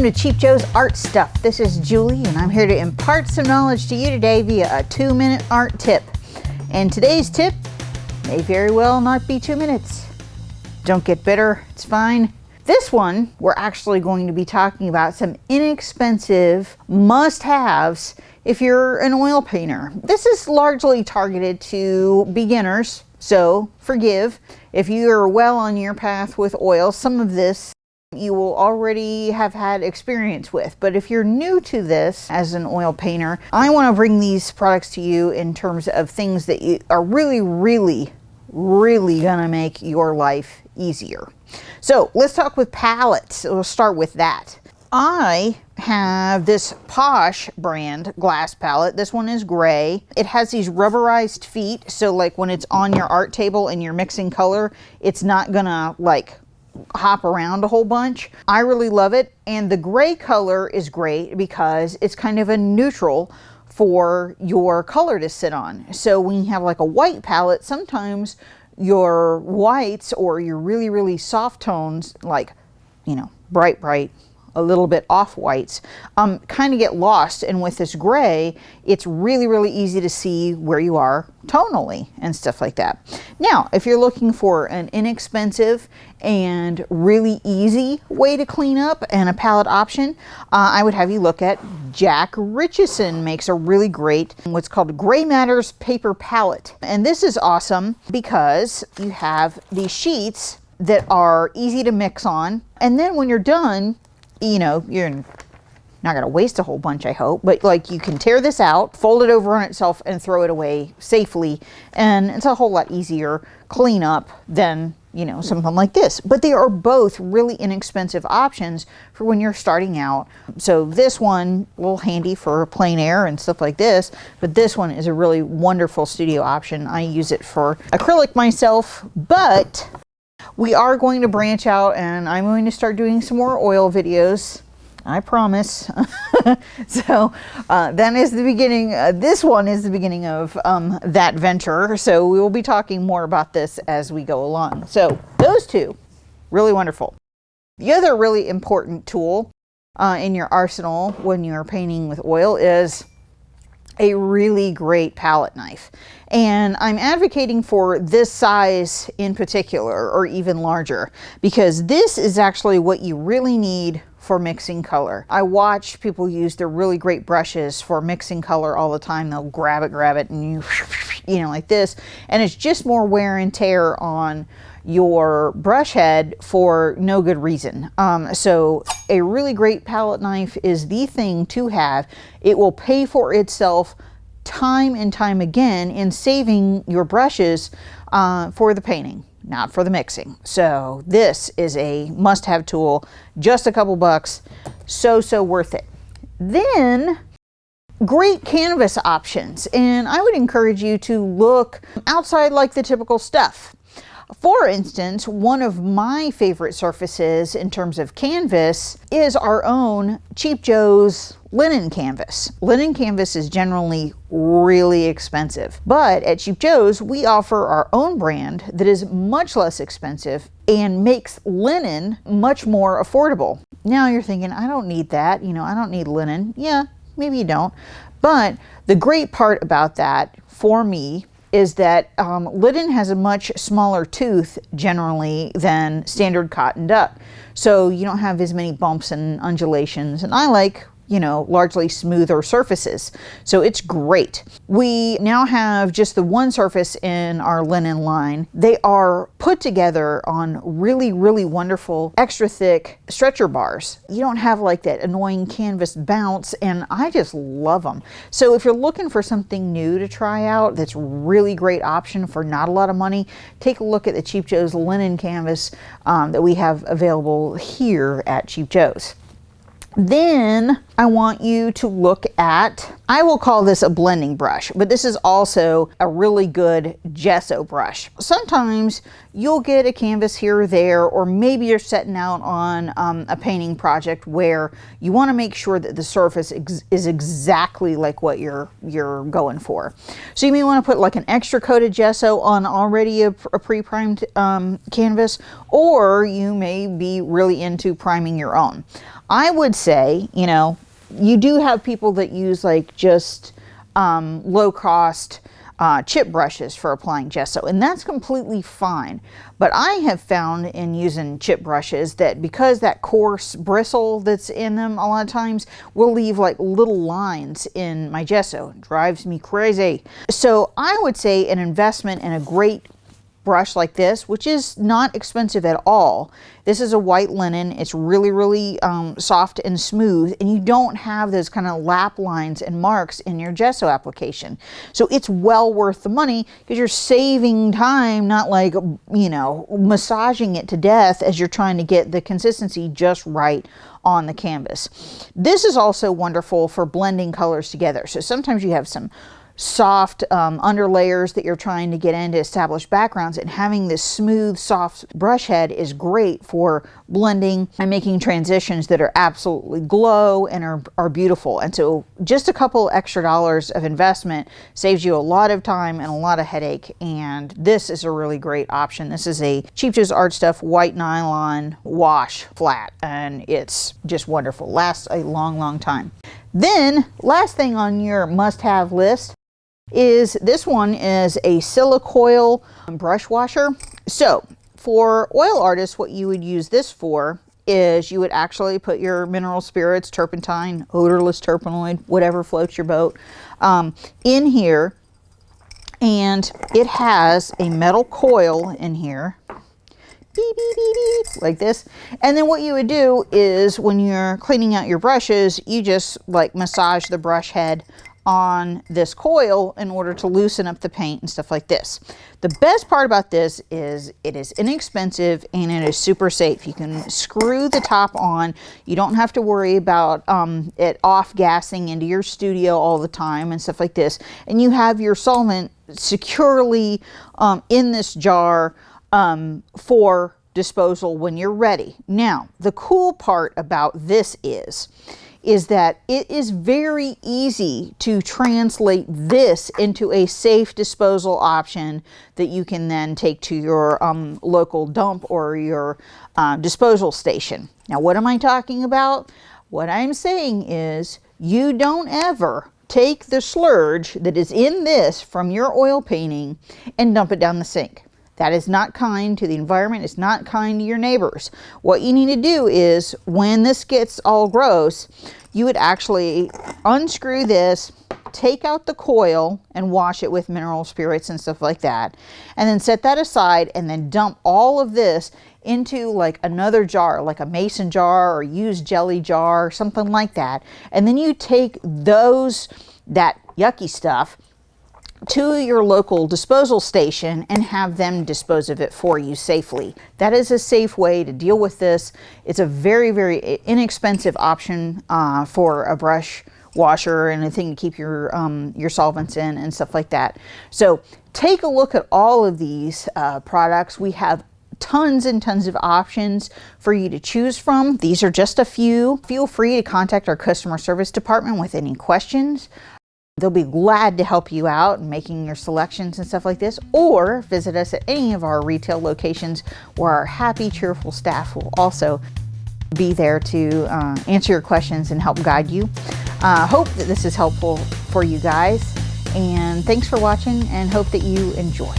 Welcome to Cheap Joe's Art Stuff. This is Julie and I'm here to impart some knowledge to you today via a 2-minute art tip. And today's tip may very well not be 2 minutes. Don't get bitter, it's fine. This one, we're actually going to be talking about some inexpensive must-haves if you're an oil painter. This is largely targeted to beginners, so forgive if you are well on your path with oil. Some of this you will already have had experience with, but if you're new to this as an oil painter, I want to bring these products to you in terms of things that are really gonna make your life easier. So let's talk with palettes. We'll start with that. I have this POSH brand glass palette. This one is gray. It has these rubberized feet, so like when it's on your art table and you're mixing color, it's not gonna like hop around a whole bunch. I really love it, and the gray color is great because it's kind of a neutral for your color to sit on. So when you have like a white palette, sometimes your whites or your really soft tones, like, you know, bright, a little bit off whites, kind of get lost. And with this gray, it's really easy to see where you are tonally and stuff like that. Now, if you're looking for an inexpensive and really easy way to clean up and a palette option, I would have you look at Jack Richeson makes a really great, what's called Gray Matters paper palette. And this is awesome because you have these sheets that are easy to mix on. And then when you're done, you know, you're not going to waste a whole bunch, I hope, but like you can tear this out, fold it over on itself and throw it away safely. And it's a whole lot easier clean up than, you know, something like this. But they are both really inexpensive options for when you're starting out. So this one, a little handy for plein air and stuff like this, but this one is a really wonderful studio option. I use it for acrylic myself, but we are going to branch out and I'm going to start doing some more oil videos. I promise. So that is the beginning. This one is the beginning of that venture. So we will be talking more about this as we go along. So those two, really wonderful. The other really important tool in your arsenal when you're painting with oil is a really great palette knife. And I'm advocating for this size in particular, or even larger, because this is actually what you really need for mixing color. I watch people use their really great brushes for mixing color all the time. They'll grab it and you know, like this, and it's just more wear and tear on your brush head for no good reason. So a really great palette knife is the thing to have. It will pay for itself time and time again in saving your brushes for the painting, not for the mixing. So this is a must-have tool, just a couple bucks, so worth it. Then great canvas options, and I would encourage you to look outside like the typical stuff. For instance, one of my favorite surfaces in terms of canvas is our own Cheap Joe's linen canvas. Linen canvas is generally really expensive, but at Cheap Joe's we offer our own brand that is much less expensive and makes linen much more affordable. Now you're thinking, I don't need that, you know, I don't need linen. Yeah, maybe you don't, but the great part about that for me is that linen has a much smaller tooth generally than standard cotton duck. So you don't have as many bumps and undulations, and I like, you know, largely smoother surfaces. So it's great. We now have just the one surface in our linen line. They are put together on really wonderful extra thick stretcher bars. You don't have like that annoying canvas bounce, and I just love them. So if you're looking for something new to try out that's really great option for not a lot of money, take a look at the Cheap Joe's linen canvas that we have available here at Cheap Joe's. Then I want you to look at, I will call this a blending brush, but this is also a really good gesso brush. Sometimes you'll get a canvas here or there, or maybe you're setting out on a painting project where you want to make sure that the surface is exactly like what you're going for. So you may want to put like an extra coat of gesso on already a pre-primed canvas, or you may be really into priming your own. I would say, you know, you do have people that use like just low cost chip brushes for applying gesso, and that's completely fine. But I have found in using chip brushes that because that coarse bristle that's in them a lot of times will leave like little lines in my gesso. It drives me crazy. So I would say an investment in a great brush like this, which is not expensive at all. This is a white linen. It's really, really soft and smooth, and you don't have those kind of lap lines and marks in your gesso application. So it's well worth the money because you're saving time, not like, you know, massaging it to death as you're trying to get the consistency just right on the canvas. This is also wonderful for blending colors together. So sometimes you have some soft underlayers that you're trying to get in to establish backgrounds, and having this smooth, soft brush head is great for blending and making transitions that are absolutely glow and are beautiful. And so just a couple extra dollars of investment saves you a lot of time and a lot of headache, and this is a really great option. This is a Cheap Joe's Art Stuff white nylon wash flat, and it's just wonderful. Lasts a long, long time. Then last thing on your must-have list is this one is a Silicoil brush washer. So for oil artists, what you would use this for is you would actually put your mineral spirits, turpentine, odorless terpenoid, whatever floats your boat, in here, and it has a metal coil in here. Beep, beep, beep, beep, like this. And then what you would do is when you're cleaning out your brushes, you just like massage the brush head on this coil in order to loosen up the paint and stuff like this. The best part about this is it is inexpensive and it is super safe. You can screw the top on. You don't have to worry about it off gassing into your studio all the time and stuff like this. And you have your solvent securely in this jar for disposal when you're ready. Now, the cool part about this is that it is very easy to translate this into a safe disposal option that you can then take to your local dump or your disposal station. Now, what am I talking about? What I'm saying is you don't ever take the slurge that is in this from your oil painting and dump it down the sink. That is not kind to the environment. It's not kind to your neighbors. What you need to do is when this gets all gross, you would actually unscrew this, take out the coil and wash it with mineral spirits and stuff like that. And then set that aside and then dump all of this into like another jar, like a mason jar or used jelly jar, something like that. And then you take that yucky stuff to your local disposal station and have them dispose of it for you safely. That is a safe way to deal with this. It's a very, very inexpensive option for a brush washer and a thing to keep your solvents in and stuff like that. So take a look at all of these products. We have tons and tons of options for you to choose from. These are just a few. Feel free to contact our customer service department with any questions. They'll be glad to help you out in making your selections and stuff like this, or visit us at any of our retail locations where our happy, cheerful staff will also be there to answer your questions and help guide you. Hope that this is helpful for you guys, and thanks for watching and hope that you enjoy.